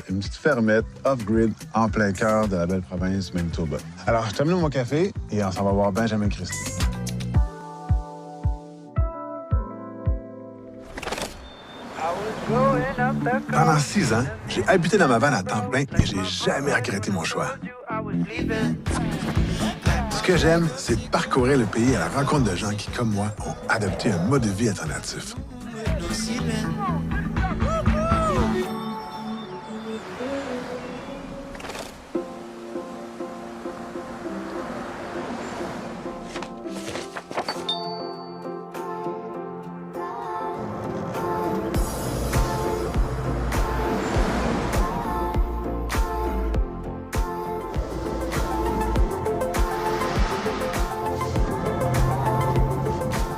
une petite fermette off-grid en plein cœur de la belle province Manitoba. Alors, je termine mon café et on s'en va voir Benjamin Christie. Pendant 6 ans, j'ai habité dans ma vanne à temps plein et j'ai jamais regretté mon choix. Ce que j'aime, c'est de parcourir le pays à la rencontre de gens qui, comme moi, ont adopté un mode de vie alternatif.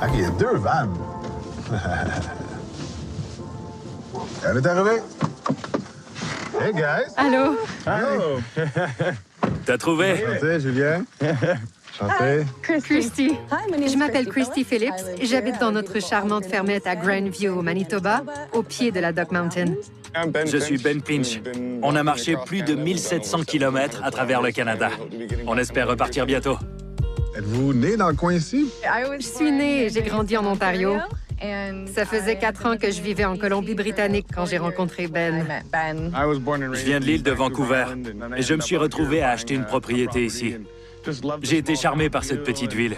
OK, il y a 2 vannes. Elle est arrivée. Hey, guys. Allô? Allô? T'as trouvé? Enchanté, Julien. Enchanté. Christy. Je m'appelle Christy Phillips. J'habite dans notre charmante fermette à Grandview, au Manitoba, au pied de la Duck Mountain. Je suis Ben Pinch. On a marché plus de 1700 km à travers le Canada. On espère repartir bientôt. Êtes-vous né dans le coin ici? Je suis née et j'ai grandi en Ontario. Ça faisait 4 ans que je vivais en Colombie-Britannique quand j'ai rencontré Ben. Je viens de l'île de Vancouver et je me suis retrouvé à acheter une propriété ici. J'ai été charmé par cette petite ville.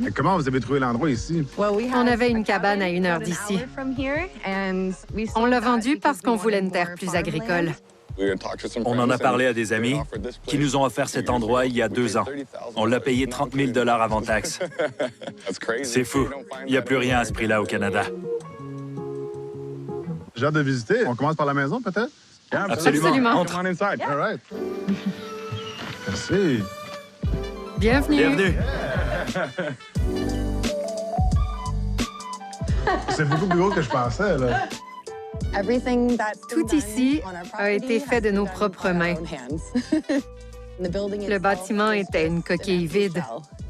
Et comment vous avez trouvé l'endroit ici? On avait une cabane à 1 heure d'ici. On l'a vendue parce qu'on voulait une terre plus agricole. On en a parlé à des amis qui nous ont offert cet endroit il y a 2 ans. On l'a payé 30 000 $ avant taxe. C'est fou. Il n'y a plus rien à ce prix-là au Canada. J'ai hâte de visiter. On commence par la maison, peut-être? Absolument. Entre. All right. Merci. Bienvenue. Bienvenue. C'est beaucoup plus gros que je pensais, là. Tout ici a été fait de nos propres mains. Le bâtiment était une coquille vide.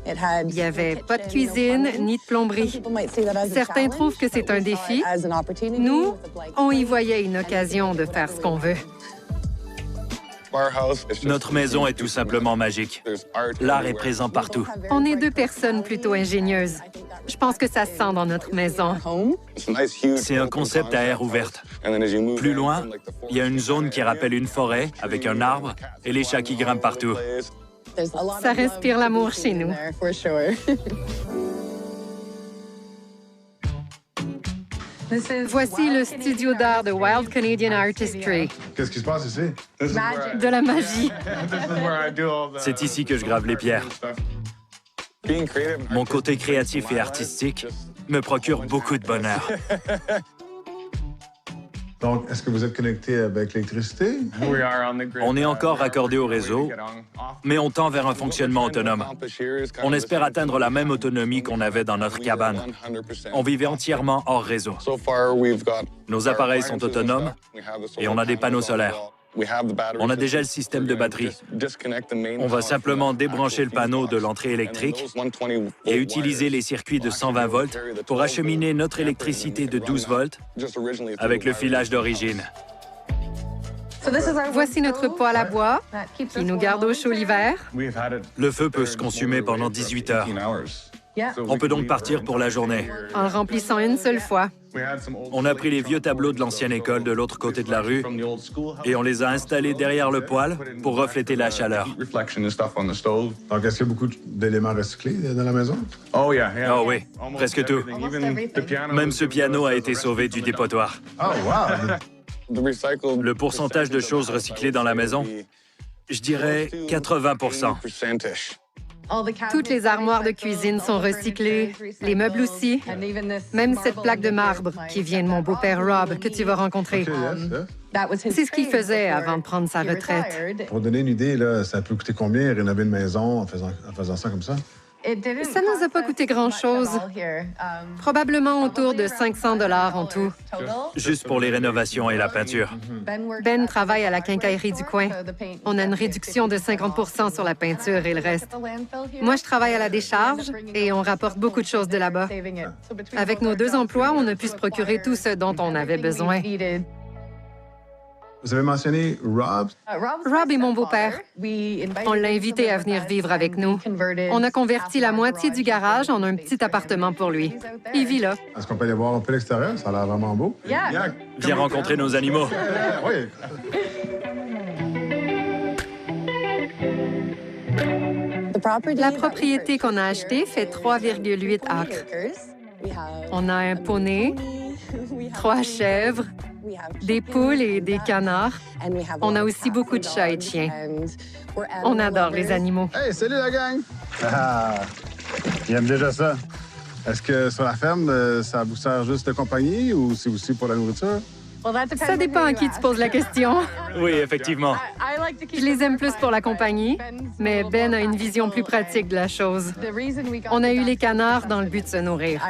Il n'y avait pas de cuisine ni de plomberie. Certains trouvent que c'est un défi. Nous, on y voyait une occasion de faire ce qu'on veut. Notre maison est tout simplement magique. L'art est présent partout. On est 2 personnes plutôt ingénieuses. Je pense que ça se sent dans notre maison. C'est un concept à air ouverte. Plus loin, il y a une zone qui rappelle une forêt avec un arbre et les chats qui grimpent partout. Ça respire l'amour chez nous. Voici le studio d'art de Wild Canadian Artistry. Qu'est-ce qui se passe ici? De la magie. C'est ici que je grave les pierres. Mon côté créatif et artistique me procure beaucoup de bonheur. Donc, est-ce que vous êtes connecté avec l'électricité? On est encore raccordé au réseau, mais on tend vers un fonctionnement autonome. On espère atteindre la même autonomie qu'on avait dans notre cabane. On vivait entièrement hors réseau. Nos appareils sont autonomes et on a des panneaux solaires. On a déjà le système de batterie. On va simplement débrancher le panneau de l'entrée électrique et utiliser les circuits de 120 volts pour acheminer notre électricité de 12 volts avec le filage d'origine. Voici notre poêle à bois qui nous garde au chaud l'hiver. Le feu peut se consumer pendant 18 heures. On peut donc partir pour la journée. En le remplissant une seule fois. On a pris les vieux tableaux de l'ancienne école de l'autre côté de la rue et on les a installés derrière le poêle pour refléter la chaleur. Donc, est-ce qu'il y a beaucoup d'éléments recyclés dans la maison? Oh oui, presque tout. Même ce piano a été sauvé du dépotoir. Oh, wow! Le pourcentage de choses recyclées dans la maison, je dirais 80%. Toutes les armoires de cuisine sont recyclées, les meubles aussi, même cette plaque de marbre qui vient de mon beau-père Rob que tu vas rencontrer. Okay, C'est ce qu'il faisait avant de prendre sa retraite. Pour donner une idée, là, ça peut coûter combien rénover une maison en faisant ça comme ça? Ça nous a pas coûté grand-chose. Probablement autour de 500 $ en tout. Juste pour les rénovations et la peinture. Ben travaille à la quincaillerie du coin. On a une réduction de 50 % sur la peinture et le reste. Moi, je travaille à la décharge et on rapporte beaucoup de choses de là-bas. Avec nos 2 emplois, on a pu se procurer tout ce dont on avait besoin. Vous avez mentionné Rob. Rob est mon beau-père. On l'a invité à venir vivre avec nous. On a converti la moitié du garage en un petit appartement pour lui. Il vit là. Est-ce qu'on peut aller voir un peu l'extérieur? Ça a l'air vraiment beau. Viens rencontrer nos animaux. Oui. La propriété qu'on a achetée fait 3,8 acres. On a un poney, 3 chèvres, des poules et des canards. On a aussi beaucoup de chats et de chiens. On adore les animaux. Hey, salut la gang! Ah, ils aiment déjà ça. Est-ce que sur la ferme, ça vous sert juste de compagnie ou c'est aussi pour la nourriture? Ça dépend à qui tu poses la question. Oui, effectivement. Je les aime plus pour la compagnie, mais Ben a une vision plus pratique de la chose. On a eu les canards dans le but de se nourrir.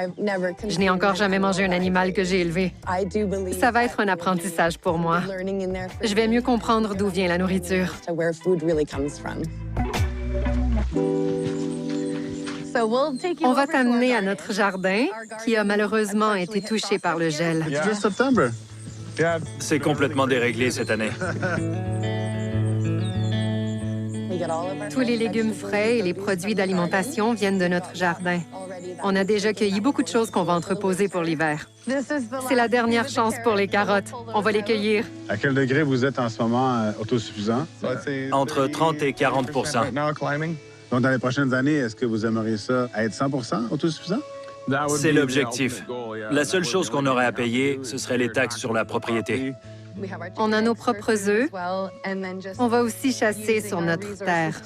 Je n'ai encore jamais mangé un animal que j'ai élevé. Ça va être un apprentissage pour moi. Je vais mieux comprendre d'où vient la nourriture. On va t'amener à notre jardin, qui a malheureusement été touché par le gel. It's just September. C'est complètement déréglé cette année. Tous les légumes frais et les produits d'alimentation viennent de notre jardin. On a déjà cueilli beaucoup de choses qu'on va entreposer pour l'hiver. C'est la dernière chance pour les carottes. On va les cueillir. À quel degré vous êtes en ce moment autosuffisant? Entre 30 et 40 Donc, dans les prochaines années, est-ce que vous aimeriez ça à être 100 autosuffisant? C'est l'objectif. La seule chose qu'on aurait à payer, ce serait les taxes sur la propriété. On a nos propres œufs. On va aussi chasser sur notre terre.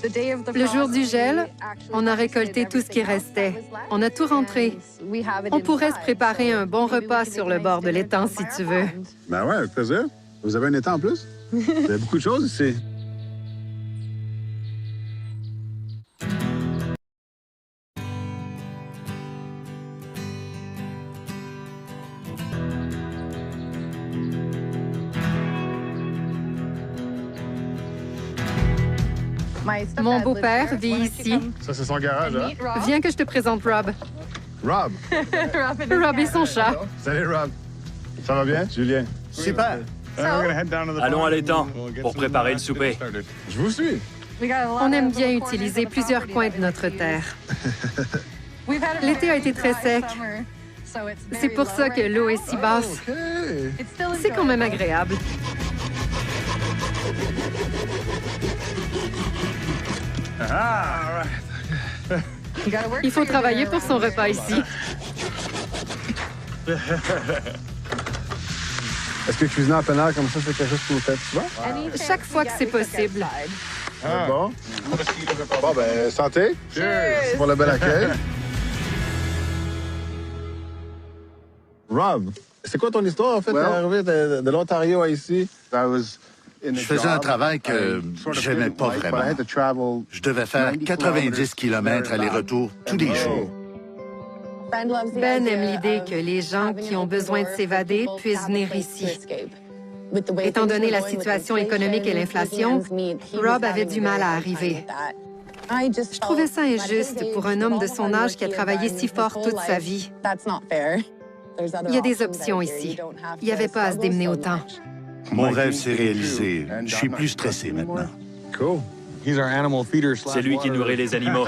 Le jour du gel, on a récolté tout ce qui restait. On a tout rentré. On pourrait se préparer un bon repas sur le bord de l'étang si tu veux. Ben ouais, avec plaisir. Vous avez un étang en plus? Vous avez beaucoup de choses ici. Mon beau-père vit ici. Ça, c'est son garage, hein? Viens que je te présente Rob. Rob. Rob et son chat. Salut, Rob. Ça va bien, Julien? Super. Allons à l'étang pour préparer le souper. Je vous suis. On aime bien utiliser plusieurs coins de notre terre. L'été a été très sec. C'est pour ça que l'eau est si basse. C'est quand même agréable. Il faut travailler pour son repas ici. Est-ce que cuisiner en plein air comme ça, c'est quelque chose que vous faites souvent? Chaque fois que c'est possible. Bon. Bon, ben, santé. Cheers! Pour le bel accueil. Rob, c'est quoi ton histoire, en fait, d'arriver de l'Ontario à ici? Je faisais un travail que j'aimais pas vraiment. Je devais faire 90 km aller-retour tous les jours. Ben aime l'idée que les gens qui ont besoin de s'évader puissent venir ici. Étant donné la situation économique et l'inflation, Rob avait du mal à arriver. Je trouvais ça injuste pour un homme de son âge qui a travaillé si fort toute sa vie. Il y a des options ici. Il n'y avait pas à se démener autant. Mon rêve s'est réalisé. Je suis plus stressé maintenant. Cool. C'est lui qui nourrit les animaux.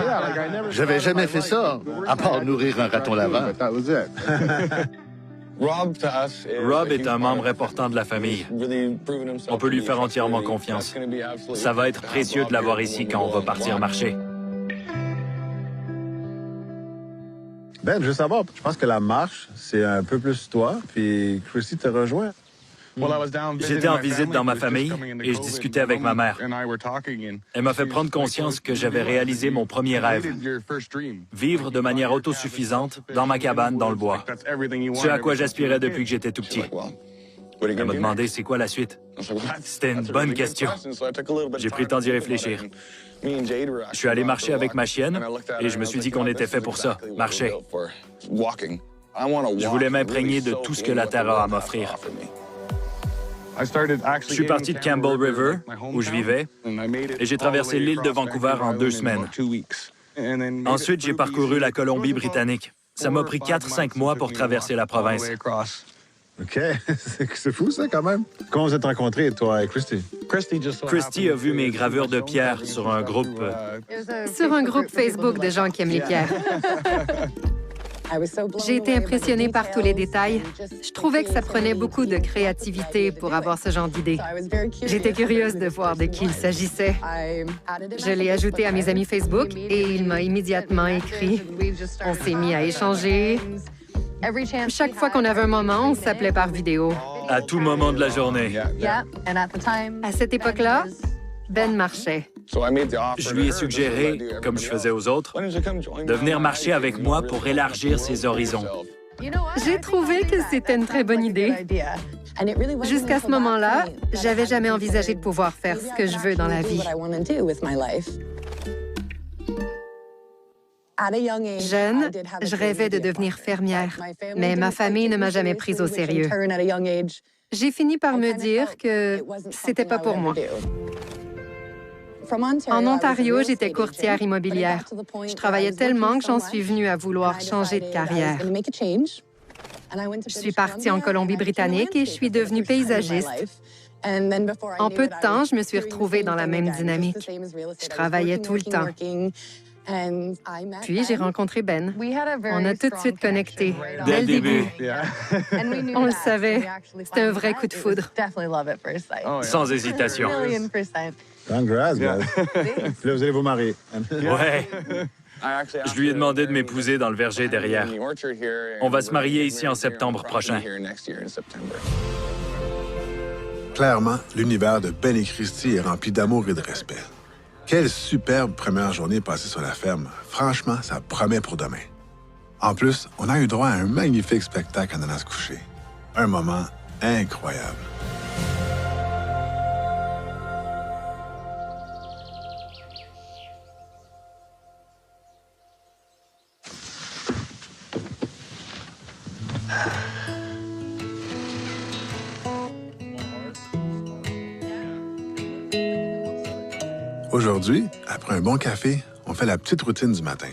J'avais jamais fait ça, à part nourrir un raton laveur. Rob est un membre important de la famille. On peut lui faire entièrement confiance. Ça va être précieux de l'avoir ici quand on va partir marcher. Ben, je veux savoir, je pense que la marche, c'est un peu plus toi, puis Chrissy te rejoint. J'étais en visite dans ma famille et je discutais avec ma mère. Elle m'a fait prendre conscience que j'avais réalisé mon premier rêve. Vivre de manière autosuffisante dans ma cabane dans le bois. Ce à quoi j'aspirais depuis que j'étais tout petit. Elle m'a demandé c'est quoi la suite. C'était une bonne question. J'ai pris le temps d'y réfléchir. Je suis allé marcher avec ma chienne et je me suis dit qu'on était fait pour ça, marcher. Je voulais m'imprégner de tout ce que la terre a à m'offrir. Je suis parti de Campbell River, où je vivais, et j'ai traversé l'île de Vancouver en 2 semaines. Ensuite, j'ai parcouru la Colombie-Britannique. Ça m'a pris 4-5 mois pour traverser la province. OK. C'est fou, ça, quand même. Comment vous êtes rencontrés, toi et Christy? Christy a vu mes gravures de pierre sur un groupe. Sur un groupe Facebook de gens qui aiment les pierres. J'ai été impressionnée par tous les détails. Je trouvais que ça prenait beaucoup de créativité pour avoir ce genre d'idée. J'étais curieuse de voir de qui il s'agissait. Je l'ai ajouté à mes amis Facebook et il m'a immédiatement écrit. On s'est mis à échanger. Chaque fois qu'on avait un moment, on s'appelait par vidéo. À tout moment de la journée. À cette époque-là, Ben marchait. Je lui ai suggéré, comme je faisais aux autres, de venir marcher avec moi pour élargir ses horizons. J'ai trouvé que c'était une très bonne idée. Jusqu'à ce moment-là, j'avais jamais envisagé de pouvoir faire ce que je veux dans la vie. Jeune, je rêvais de devenir fermière, mais ma famille ne m'a jamais prise au sérieux. J'ai fini par me dire que c'était pas pour moi. En Ontario, j'étais courtière immobilière. Je travaillais tellement que j'en suis venue à vouloir changer de carrière. Je suis partie en Colombie-Britannique et je suis devenue paysagiste. En peu de temps, je me suis retrouvée dans la même dynamique. Je travaillais tout le temps. Puis, j'ai rencontré Ben. On a tout de suite connecté, dès le début. On le savait. C'était un vrai coup de foudre. Sans hésitation. Congrats, guys. Puis là, vous allez vous marier. Ouais. Je lui ai demandé de m'épouser dans le verger derrière. On va se marier ici en septembre prochain. Clairement, l'univers de Ben et Christy est rempli d'amour et de respect. Quelle superbe première journée passée sur la ferme. Franchement, ça promet pour demain. En plus, on a eu droit à un magnifique spectacle en allant se coucher. Un moment incroyable. Aujourd'hui, après un bon café, on fait la petite routine du matin.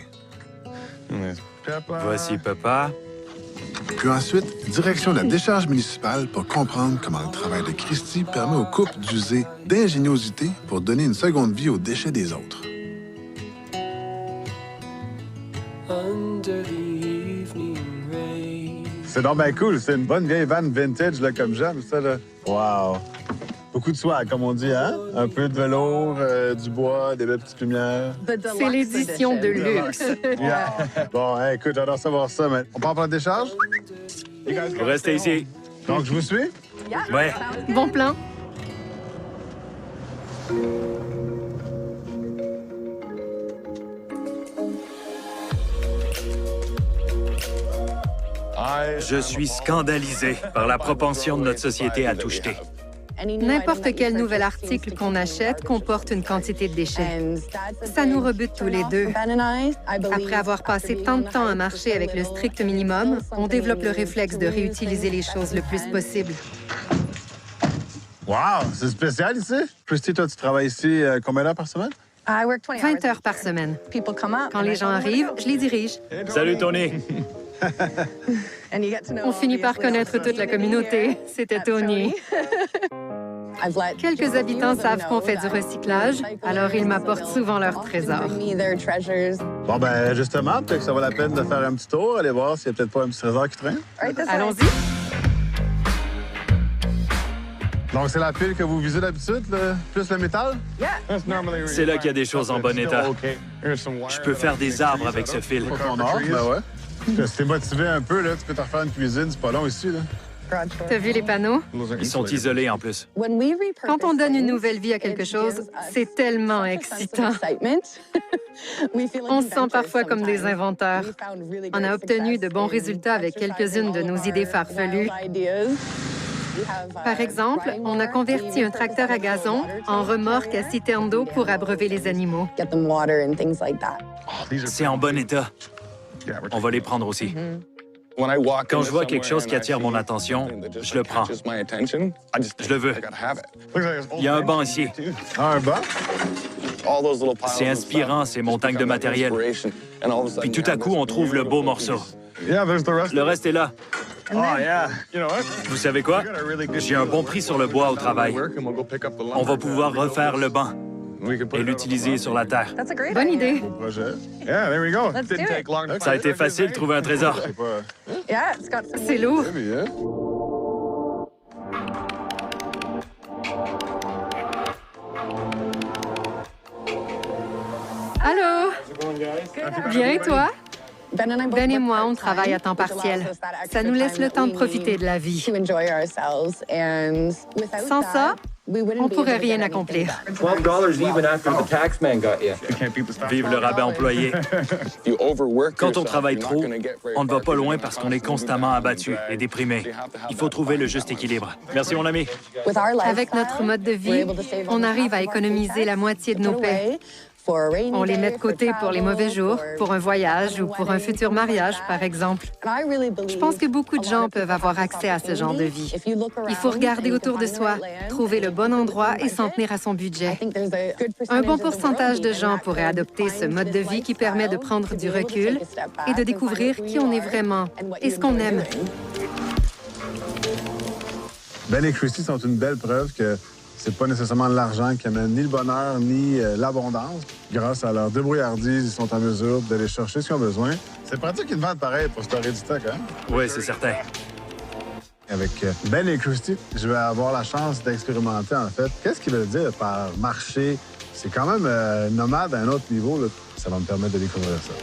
Voici papa. Puis ensuite, direction la décharge municipale pour comprendre comment le travail de Christy permet au couple d'user d'ingéniosité pour donner une seconde vie aux déchets des autres. C'est donc bien cool. C'est une bonne vieille van vintage, là, comme j'aime, ça, là. Wow! Beaucoup de swag, comme on dit, hein? Un peu de velours, du bois, des belles petites lumières. C'est l'édition de luxe. Yeah. Bon, hein, écoute, j'adore savoir ça, mais on part pour la décharge? Vous restez ici. Donc, je vous suis? Ouais. Bon plan. Je suis scandalisé par la propension de notre société à tout jeter. N'importe quel nouvel article qu'on achète comporte une quantité de déchets. Ça nous rebute tous les deux. Après avoir passé tant de temps à marcher avec le strict minimum, on développe le réflexe de réutiliser les choses le plus possible. Wow! C'est spécial ici. Christy, toi, tu travailles ici combien d'heures par semaine? 20 heures par semaine. Quand les gens arrivent, je les dirige. Salut, Tony. On finit par connaître toute la communauté. C'était Tony. Quelques habitants savent qu'on fait du recyclage, alors ils m'apportent souvent leurs trésors. Bon, ben justement, peut-être que ça vaut la peine de faire un petit tour, aller voir s'il n'y a peut-être pas un petit trésor qui traîne. Allons-y. Donc, c'est la pile que vous visez d'habitude, plus le métal? C'est là qu'il y a des choses en bon état. Je peux faire des arbres avec ce fil. Ton or, ben ouais. Si t'es motivé un peu, là, tu peux te refaire une cuisine, c'est pas long ici, là. T'as vu les panneaux? Ils sont isolés en plus. Quand on donne une nouvelle vie à quelque chose, c'est tellement excitant. On se sent parfois comme des inventeurs. On a obtenu de bons résultats avec quelques-unes de nos idées farfelues. Par exemple, on a converti un tracteur à gazon en remorque à citerne d'eau pour abreuver les animaux. C'est en bon état. On va les prendre aussi. Quand je vois quelque chose qui attire mon attention, je le prends. Je le veux. Il y a un banc ici. Ah, un banc? C'est inspirant, ces montagnes de matériel. Puis tout à coup, on trouve le beau morceau. Le reste est là. Vous savez quoi? J'ai un bon prix sur le bois au travail. On va pouvoir refaire le banc et l'utiliser sur la terre. Bonne idée. Projet. Ça a été facile de trouver un trésor. C'est lourd. Allô? Bien, et toi? Ben et moi, on travaille à temps partiel. Ça nous laisse le temps de profiter de la vie. Sans ça, on pourrait rien accomplir. Vive le rabais employé. Quand on travaille trop, on ne va pas loin parce qu'on est constamment abattu et déprimé. Il faut trouver le juste équilibre. Merci, mon ami. Avec notre mode de vie, on arrive à économiser la moitié de nos paies. On les met de côté pour les mauvais jours, pour un voyage ou pour un futur mariage, par exemple. Je pense que beaucoup de gens peuvent avoir accès à ce genre de vie. Il faut regarder autour de soi, trouver le bon endroit et s'en tenir à son budget. Un bon pourcentage de gens pourraient adopter ce mode de vie qui permet de prendre du recul et de découvrir qui on est vraiment et ce qu'on aime. Ben et Christy sont une belle preuve que c'est pas nécessairement l'argent qui amène ni le bonheur ni l'abondance. Grâce à leur débrouillardise, ils sont en mesure d'aller chercher ce qu'ils ont besoin. C'est pratique une vente pareille pour se du stock, hein? Oui, c'est certain. Avec Ben et Christy, je vais avoir la chance d'expérimenter, en fait. Qu'est-ce qu'il veut dire par marcher? C'est quand même nomade à un autre niveau, là. Ça va me permettre de découvrir ça.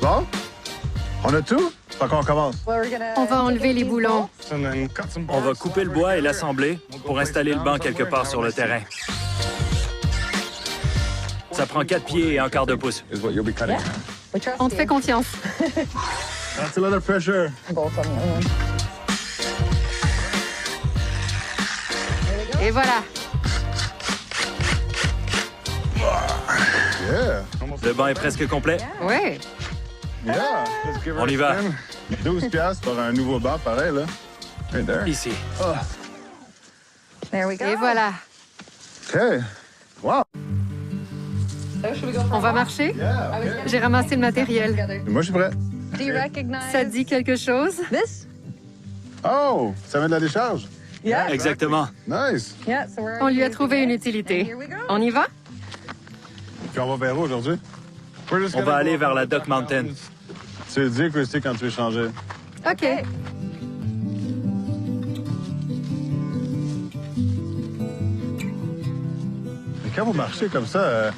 Bon, on a tout? Fait qu'on commence. On va enlever les boulons. On va couper le bois et l'assembler pour installer le banc quelque part sur le terrain. Ça prend 4 pieds et un quart de pouce. On te fait confiance. That's a lot of pressure. Et voilà. Yeah. Le banc est presque complet. Oui. Yeah. On y va. 12 piastres pour un nouveau banc, pareil, là. Right there. Ici. Et voilà. OK. Wow. On va marcher? J'ai ramassé le matériel. Moi, je suis prêt. Ça te dit quelque chose? Oh, ça met de la décharge. Exactement. Nice. On lui a trouvé une utilité. On y va? Puis on va vers où aujourd'hui? On va aller vers la Duck Mountain. Tu le dis, Christy, quand tu veux changer. OK. Mais quand vous marchez comme ça,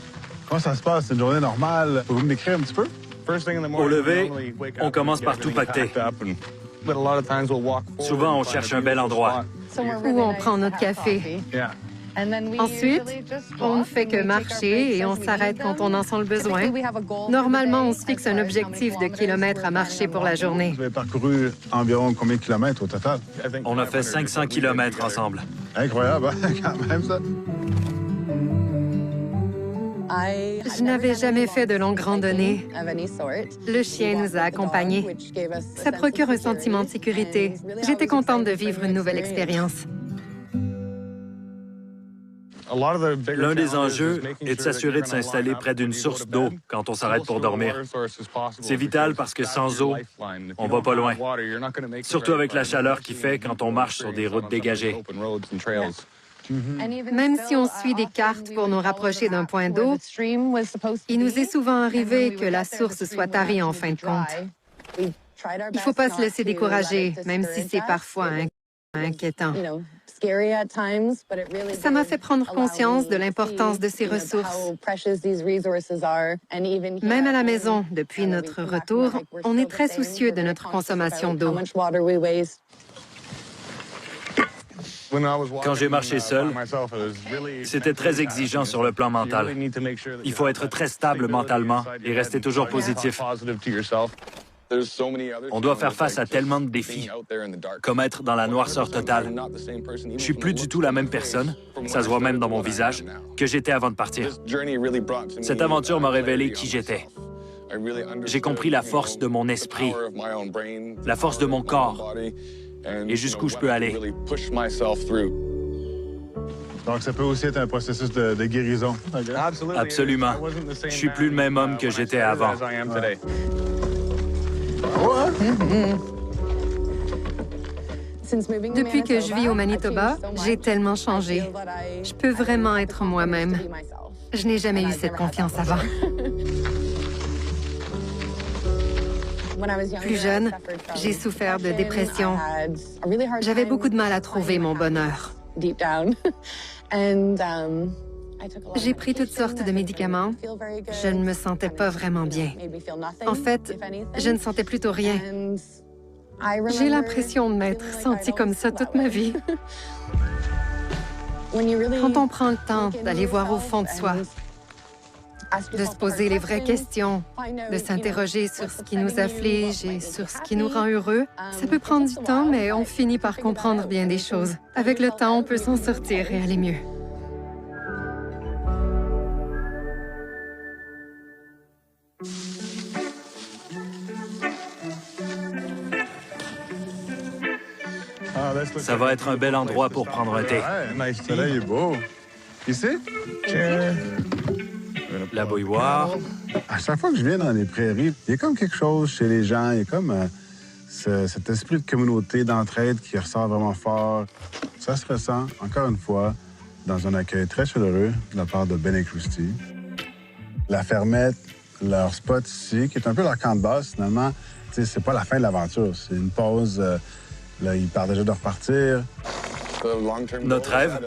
comment ça se passe? C'est une journée normale? Pouvez-vous me décrire un petit peu? Au lever, on commence par tout pacter. Souvent, on cherche un bel endroit. Où on prend notre café. Ensuite, on ne fait que marcher et on s'arrête quand on en sent le besoin. Normalement, on se fixe un objectif de kilomètres à marcher pour la journée. Vous avez parcouru environ combien de kilomètres au total? On a fait 500 kilomètres ensemble. Incroyable, hein? Quand même, ça. Je n'avais jamais fait de longue randonnée. Le chien nous a accompagnés. Ça procure un sentiment de sécurité. J'étais contente de vivre une nouvelle expérience. L'un des enjeux est de s'assurer de s'installer près d'une source d'eau quand on s'arrête pour dormir. C'est vital parce que sans eau, on va pas loin. Surtout avec la chaleur qu'il fait quand on marche sur des routes dégagées. Même si on suit des cartes pour nous rapprocher d'un point d'eau, il nous est souvent arrivé que la source soit tarie en fin de compte. Il ne faut pas se laisser décourager, même si c'est parfois inquiétant. Ça m'a fait prendre conscience de l'importance de ces ressources. Même à la maison, depuis notre retour, on est très soucieux de notre consommation d'eau. Quand j'ai marché seul, c'était très exigeant sur le plan mental. Il faut être très stable mentalement et rester toujours positif. On doit faire face à tellement de défis, comme être dans la noirceur totale. Je suis plus du tout la même personne, ça se voit même dans mon visage, que j'étais avant de partir. Cette aventure m'a révélé qui j'étais. J'ai compris la force de mon esprit, la force de mon corps et jusqu'où je peux aller. Donc, ça peut aussi être un processus de guérison. Absolument. Je suis plus le même homme que j'étais avant. Depuis que je vis au Manitoba, j'ai tellement changé. Je peux vraiment être moi-même. Je n'ai jamais eu cette confiance avant. Plus jeune, j'ai souffert de dépression. J'avais beaucoup de mal à trouver mon bonheur. J'ai pris toutes sortes de médicaments. Je ne me sentais pas vraiment bien. En fait, je ne sentais plutôt rien. J'ai l'impression de m'être sentie comme ça toute ma vie. Quand on prend le temps d'aller voir au fond de soi, de se poser les vraies questions, de s'interroger sur ce qui nous afflige et sur ce qui nous rend heureux, ça peut prendre du temps, mais on finit par comprendre bien des choses. Avec le temps, on peut s'en sortir et aller mieux. Ça va être un bel endroit pour prendre un thé. Ouais, le soleil est beau. Ici? La bouilloire. À chaque fois que je viens dans les prairies, il y a comme quelque chose chez les gens. Il y a comme cet esprit de communauté, d'entraide qui ressort vraiment fort. Ça se ressent, encore une fois, dans un accueil très chaleureux de la part de Ben & Christie. La Fermette, leur spot ici, qui est un peu leur camp de base, finalement, c'est pas la fin de l'aventure. C'est une pause. Là, ils partent déjà de repartir. Notre rêve,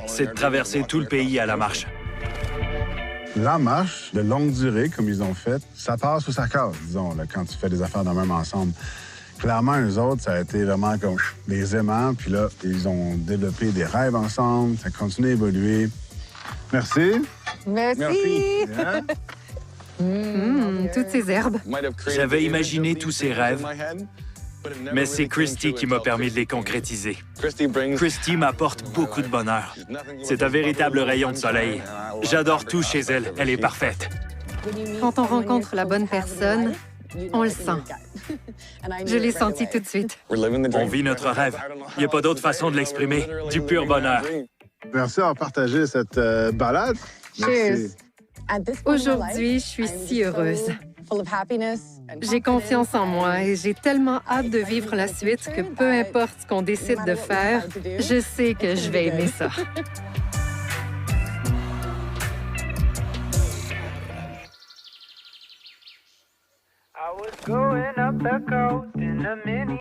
c'est de traverser tout le pays à la marche. La marche de longue durée, comme ils ont fait, ça passe ou ça casse, disons, là, quand tu fais des affaires de même ensemble. Clairement, eux autres, ça a été vraiment comme des aimants. Puis là, ils ont développé des rêves ensemble. Ça continue à évoluer. Merci. Merci. Toutes ces herbes. J'avais imaginé tous ces rêves, mais c'est Christy qui m'a permis de les concrétiser. Christy m'apporte beaucoup de bonheur. C'est un véritable rayon de soleil. J'adore tout chez elle. Elle est parfaite. Quand on rencontre la bonne personne, on le sent. Je l'ai senti tout de suite. On vit notre rêve. Il n'y a pas d'autre façon de l'exprimer. Du pur bonheur. Merci d'avoir partagé cette balade. Cheers. Aujourd'hui, je suis si heureuse. J'ai confiance en moi et j'ai tellement hâte de vivre la suite que peu importe ce qu'on décide de faire, je sais que je vais aimer ça. I was going up the coast in a mini